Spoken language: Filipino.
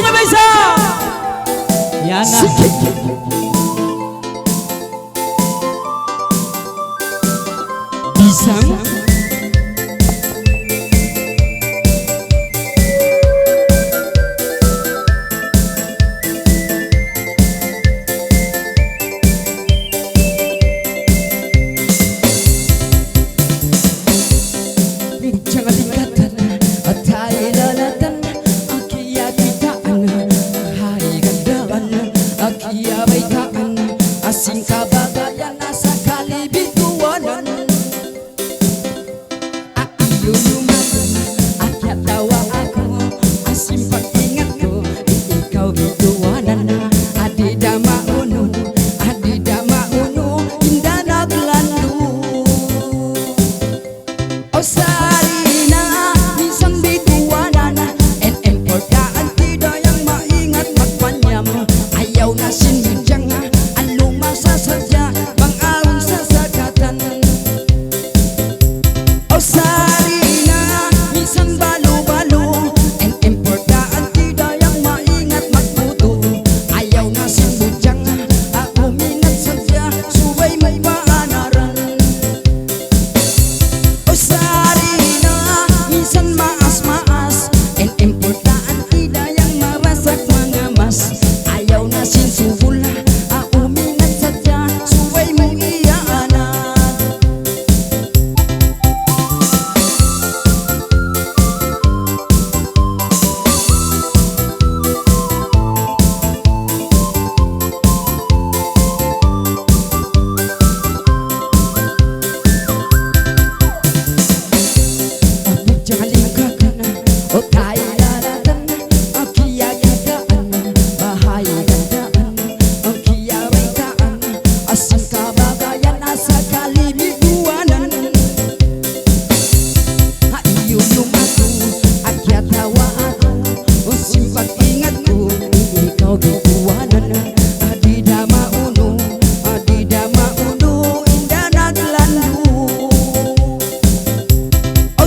punya bisa. Yana. Bisa. Jangan tingkatan, atai lalatan, akia kitaan, hai gandaan, akia baitaan, asing kabagayan nasa kalibituanan. Luluman, akia tawa ako, asing pag-ingat ko, ikaw bituanan. Adida mauno, hinda naglandu. O Sarina, minsan bituanan, portaan tidayang maingat magpanyam. Ayaw na sinbidyang, ang lumasasadya, pang-aron sa sagatan. O Sarina, minsan balo-balo, portaan tidayang maingat magputo. Ayaw na sinbidyang, umingat sadya, subay may paanaran. O Sarina, minsan maas-maas, portaan tidayang marasak mga mas. Ayaw na sinsubol, umingat sadya, subay mong iyaanan. Jangan lingkakan, o tayo lalatan, akia kitaan, bahay gandaan, akia baitaan, asing kabagayan nasa kalibituanan. Iyuyumako, akia tawa ako, o simpag ingat ko, ikaw bituanan. Adida mauno, inda naglandu. O